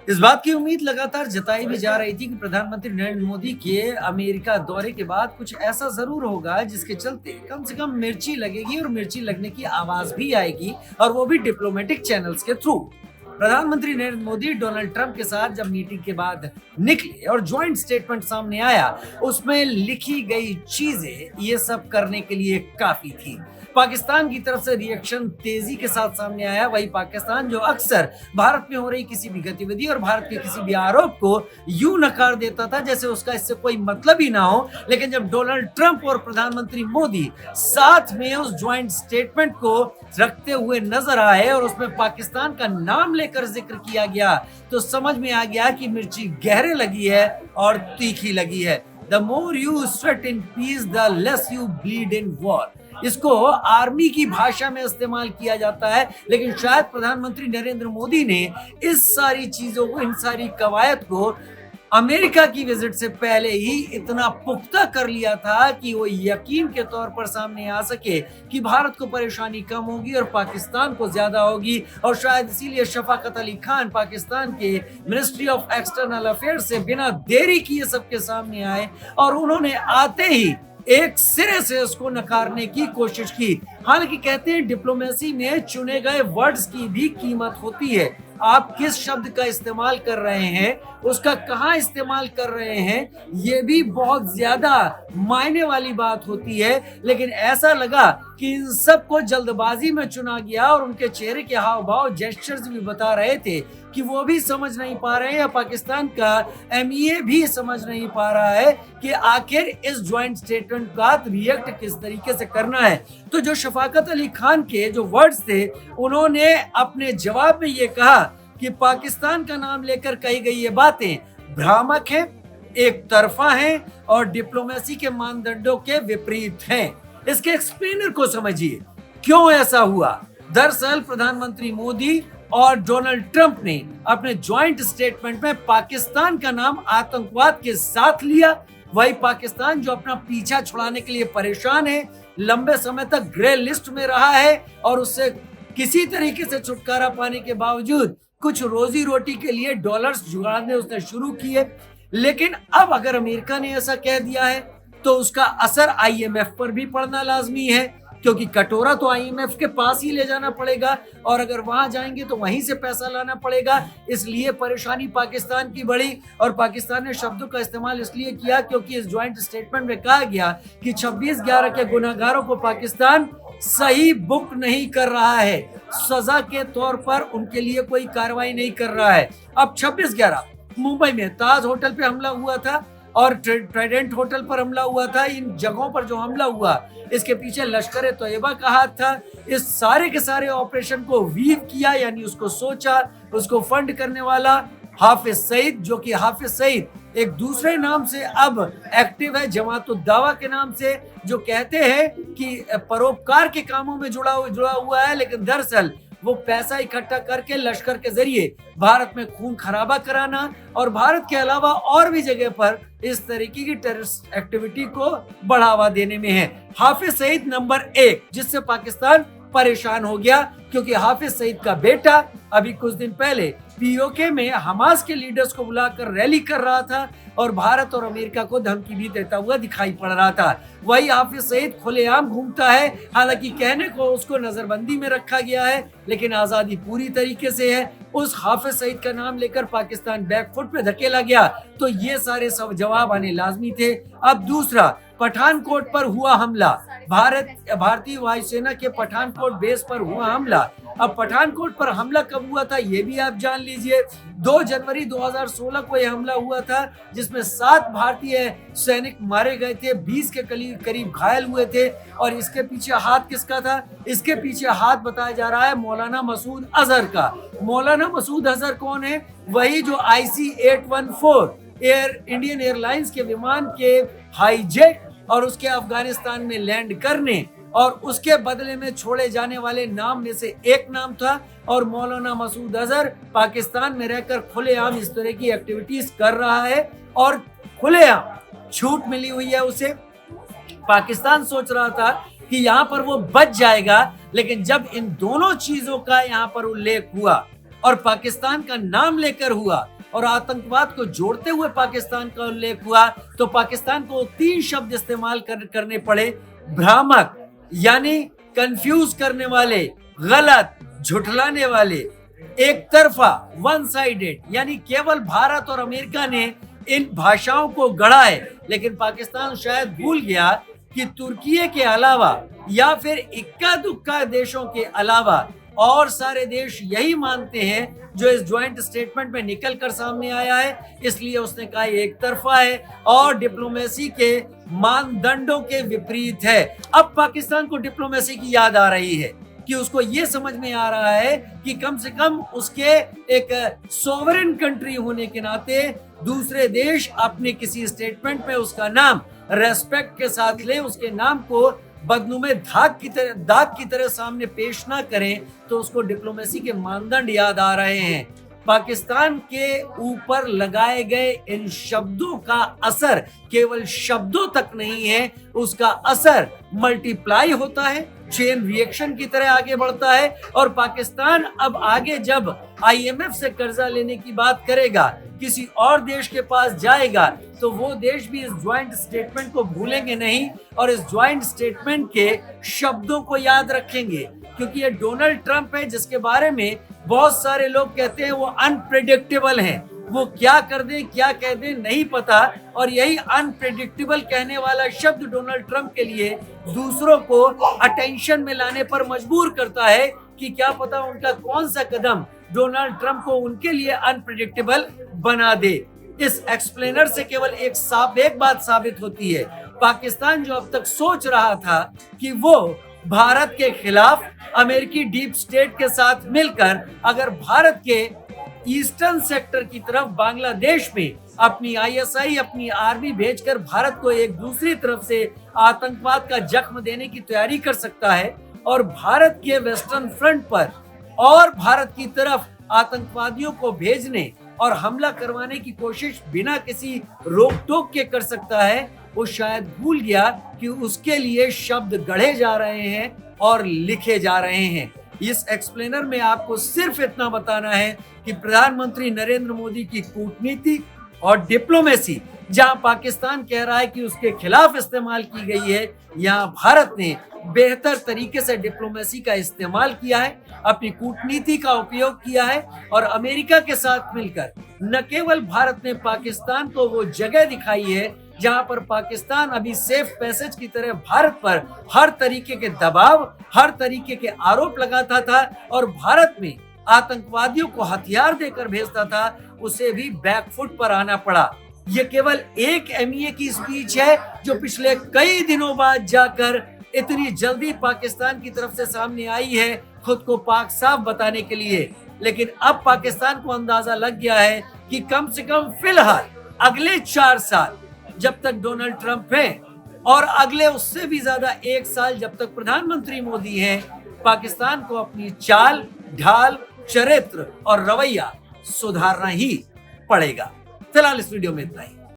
इस बात की उम्मीद लगातार जताई भी जा रही थी कि प्रधानमंत्री नरेंद्र मोदी के अमेरिका दौरे के बाद कुछ ऐसा जरूर होगा जिसके चलते कम से कम मिर्ची लगेगी और मिर्ची लगने की आवाज भी आएगी, और वो भी डिप्लोमेटिक चैनल्स के थ्रू। प्रधानमंत्री नरेंद्र मोदी डोनाल्ड ट्रंप के साथ जब मीटिंग के बाद निकले और ज्वाइंट स्टेटमेंट सामने आया, उसमें लिखी गई चीजें ये सब करने के लिए काफी थी। पाकिस्तान की तरफ से रिएक्शन तेजी के साथ सामने आया। वही पाकिस्तान जो अक्सर भारत में हो रही किसी भी गतिविधि और भारत के किसी भी आरोप को यूं नकार देता था जैसे उसका इससे कोई मतलब ही ना हो, लेकिन जब डोनाल्ड ट्रंप और प्रधानमंत्री मोदी साथ में उस ज्वाइंट स्टेटमेंट को रखते हुए नजर आए और उसमें पाकिस्तान का नाम लेकर जिक्र किया गया, तो समझ में आ गया कि मिर्ची गहरे लगी है और तीखी लगी है। The more you sweat in peace, the less you bleed in war. इसको आर्मी की भाषा में इस्तेमाल किया जाता है, लेकिन शायद प्रधानमंत्री नरेंद्र मोदी ने इस सारी चीजों को, इन सारी कवायद को अमेरिका की विजिट से पहले ही इतना पुख्ता कर लिया था कि वो यकीन के तौर पर सामने आ सके कि भारत को परेशानी कम होगी और पाकिस्तान को ज्यादा होगी। और शायद इसीलिए शफाकत अली खान पाकिस्तान के मिनिस्ट्री ऑफ एक्सटर्नल अफेयर्स से बिना देरी किए सबके सामने आए और उन्होंने आते ही एक सिरे से उसको नकारने की कोशिश की। हालांकि कहते हैं डिप्लोमेसी में चुने गए वर्ड्स की भी कीमत होती है। आप किस शब्द का इस्तेमाल कर रहे हैं, उसका कहाँ इस्तेमाल कर रहे हैं, ये भी बहुत ज्यादा मायने वाली बात होती है। लेकिन ऐसा लगा कि इन सबको जल्दबाजी में चुना गया और उनके चेहरे के हाव भाव, जेस्चर्स भी बता रहे थे कि वो भी समझ नहीं पा रहे हैं या पाकिस्तान का एमईए भी समझ नहीं पा रहा है कि आखिर इस ज्वाइंट स्टेटमेंट का रिएक्ट किस तरीके से करना है। तो जो शफाकत अली खान के जो वर्ड्स थे, उन्होंने अपने जवाब में ये कहा कि पाकिस्तान का नाम लेकर कही गई ये बातें भ्रामक हैं, एक तरफा हैं और डिप्लोमेसी के मानदंडों के विपरीत हैं। इसके एक्सप्लेनर को समझिए, क्यों ऐसा हुआ। दरअसल प्रधानमंत्री मोदी और डोनाल्ड ट्रंप ने अपने ज्वाइंट स्टेटमेंट में पाकिस्तान का नाम आतंकवाद के साथ लिया। वही पाकिस्तान जो अपना पीछा छुड़ाने के लिए परेशान है, लंबे समय तक ग्रे लिस्ट में रहा है और उससे किसी तरीके से छुटकारा पाने के बावजूद कुछ रोजी रोटी के लिए डॉलर्स जुगाड़ने उसने शुरू किए। लेकिन अब अगर अमेरिका ने ऐसा कह दिया है तो उसका असर आईएमएफ पर भी पड़ना लाजमी है, क्योंकि कटोरा तो आईएमएफ के पास ही ले जाना पड़ेगा और अगर वहां जाएंगे तो वहीं से पैसा लाना पड़ेगा। इसलिए परेशानी पाकिस्तान की बढ़ी और पाकिस्तान ने शब्दों का इस्तेमाल इसलिए किया क्योंकि इस ज्वाइंट स्टेटमेंट में कहा गया कि 26/11 के गुनाहगारों को पाकिस्तान सही बुक नहीं कर रहा है, सजा के तौर पर उनके लिए कोई कार्रवाई नहीं कर रहा है। अब 26/11 मुंबई में ताज होटल पे हमला हुआ था और ट्राइडेंट होटल पर हमला हुआ था। इन जगहों पर जो हमला हुआ, इसके पीछे लश्कर तैयबा का हाथ था। इस सारे के सारे ऑपरेशन को वीव किया, यानी उसको सोचा, उसको फंड करने वाला हाफिज सईद, जो कि हाफिज सईद एक दूसरे नाम से अब एक्टिव है, जमात-उद-दावा के नाम से, जो कहते हैं कि परोपकार के कामों में जुड़ा हुआ है, लेकिन दरअसल वो पैसा इकट्ठा करके लश्कर के जरिए भारत में खून खराबा कराना और भारत के अलावा और भी जगह पर इस तरीके की टेररिस्ट एक्टिविटी को बढ़ावा देने में है। हाफिज सईद नंबर 1, जिससे पाकिस्तान परेशान हो गया क्योंकि हाफिज सईद का बेटा अभी कुछ दिन पहले पीओके में हमास के लीडर्स को बुलाकर रैली कर रहा था और भारत और अमेरिका को धमकी भी देता हुआ दिखाई पड़ रहा था। वही हाफिज सईद खुलेआम घूमता है, हालांकि कहने को उसको नजरबंदी में रखा गया है, लेकिन आजादी पूरी तरीके से है। उस हाफिज सईद का नाम लेकर पाकिस्तान बैकफुट पे धकेला गया, तो ये सारे सब जवाब आने लाजमी थे। अब दूसरा, पठानकोट पर हुआ हमला, भारतीय वायुसेना के पठानकोट बेस पर हुआ हमला। अब पठानकोट पर हमला कब हुआ था ये भी आप जान लीजिए। 2 जनवरी 2016 को यह हमला हुआ था, जिसमें 7 भारतीय सैनिक मारे गए थे, 20 के करीब घायल हुए थे। और इसके पीछे हाथ किसका था? इसके पीछे हाथ बताया जा रहा है मौलाना मसूद अजहर का। मौलाना मसूद अजहर कौन है? वही जो IC-814 इंडियन एयरलाइंस के विमान के हाईजैक और उसके अफगानिस्तान में लैंड करने और उसके बदले में छोड़े जाने वाले नाम में से एक नाम था। और मौलाना मसूद अजहर पाकिस्तान में रहकर खुलेआम इस तरह की एक्टिविटीज कर रहा है और खुलेआम छूट मिली हुई है उसे। पाकिस्तान सोच रहा था कि यहाँ पर वो बच जाएगा, लेकिन जब इन दोनों चीजों का यहाँ पर उल्लेख हुआ और पाकिस्तान का नाम लेकर हुआ, और आतंकवाद को जोड़ते हुए पाकिस्तान का उल्लेख हुआ तो पाकिस्तान को 3 शब्द इस्तेमाल करने पड़े। भ्रामक यानी कंफ्यूज करने वाले, गलत, झुठलाने वाले, एक तरफा, वन साइडेड, यानी केवल भारत और अमेरिका ने इन भाषाओं को गढ़ा है। लेकिन पाकिस्तान शायद भूल गया कि तुर्की के अलावा या फिर इक्का दुक्का देशों के अलावा और सारे देश यही मानते हैं जो इस ज्वाइंट स्टेटमेंट में निकल कर सामने आया है। इसलिए उसने कहा एक तरफा है और डिप्लोमेसी के मानदंडों के विपरीत है। अब पाकिस्तान को डिप्लोमेसी की याद आ रही है कि उसको ये समझ में आ रहा है कि कम से कम उसके एक सोवरेन कंट्री होने के नाते दूसरे देश अपने किसी स्टेटमेंट में उसका नाम रेस्पेक्ट के साथ ले, उसके नाम को बदनुमे दाग की तरह सामने पेश ना करें, तो उसको डिप्लोमेसी के मानदंड याद आ रहे हैं। पाकिस्तान के ऊपर लगाए गए इन शब्दों का असर केवल शब्दों तक नहीं है, उसका असर मल्टीप्लाई होता है, चेन रिएक्शन की तरह आगे बढ़ता है। और पाकिस्तान अब आगे जब IMF से कर्जा लेने की बात करेगा, किसी और देश के पास जाएगा, तो वो देश भी इस ज्वाइंट स्टेटमेंट को भूलेंगे नहीं और इस ज्वाइंट स्टेटमेंट के शब्दों को याद रखेंगे। क्योंकि ये डोनाल्ड ट्रंप है जिसके बारे में बहुत सारे लोग कहते हैं वो अनप्रेडिक्टेबल है, वो क्या कर दे क्या कह दे नहीं पता। और यही अनप्रेडिक्टेबल कहने वाला शब्द डोनाल्ड ट्रंप के लिए दूसरों को अटेंशन में लाने पर मजबूर करता है कि क्या पता उनका कौन सा कदम डोनाल्ड ट्रंप को उनके लिए अनप्रेडिक्टेबल बना दे। इस एक्सप्लेनर से केवल एक बात साबित होती है, पाकिस्तान जो अब तक सोच रहा था कि वो भारत के खिलाफ अमेरिकी डीप स्टेट के साथ मिलकर अगर भारत के ईस्टर्न सेक्टर की तरफ बांग्लादेश में अपनी ISI, अपनी आर्मी भेजकर भारत को एक दूसरी तरफ से आतंकवाद का जख्म देने की तैयारी कर सकता है और भारत के वेस्टर्न फ्रंट पर और भारत की तरफ आतंकवादियों को भेजने और हमला करवाने की कोशिश बिना किसी रोक टोक के कर सकता है, वो शायद भूल गया कि उसके लिए शब्द गढ़े जा रहे हैं और लिखे जा रहे हैं। इस एक्सप्लेनर में आपको सिर्फ इतना बताना है कि प्रधानमंत्री नरेंद्र मोदी की कूटनीति और डिप्लोमेसी जहां पाकिस्तान कह रहा है कि उसके खिलाफ इस्तेमाल की गई है, यहां भारत ने बेहतर तरीके से डिप्लोमेसी का इस्तेमाल किया है, अपनी कूटनीति का उपयोग किया है और अमेरिका के साथ मिलकर न केवल भारत ने पाकिस्तान को वो जगह दिखाई है जहां पर पाकिस्तान अभी सेफ पैसेज की तरह भारत पर हर तरीके के दबाव, हर तरीके के आरोप लगाता था और भारत में आतंकवादियों को हथियार देकर भेजता था, उसे भी बैकफुट पर आना पड़ा। ये केवल एक MEA की स्पीच है जो पिछले कई दिनों बाद जाकर इतनी जल्दी पाकिस्तान की तरफ से सामने आई है खुद को पाक साफ बताने के लिए। लेकिन अब पाकिस्तान को अंदाजा लग गया है कि कम से कम फिलहाल अगले 4 साल जब तक डोनाल्ड ट्रंप है और अगले उससे भी ज्यादा 1 साल जब तक प्रधानमंत्री मोदी हैं, पाकिस्तान को अपनी चाल, ढाल, चरित्र और रवैया सुधारना ही पड़ेगा। फिलहाल इस वीडियो में इतना ही।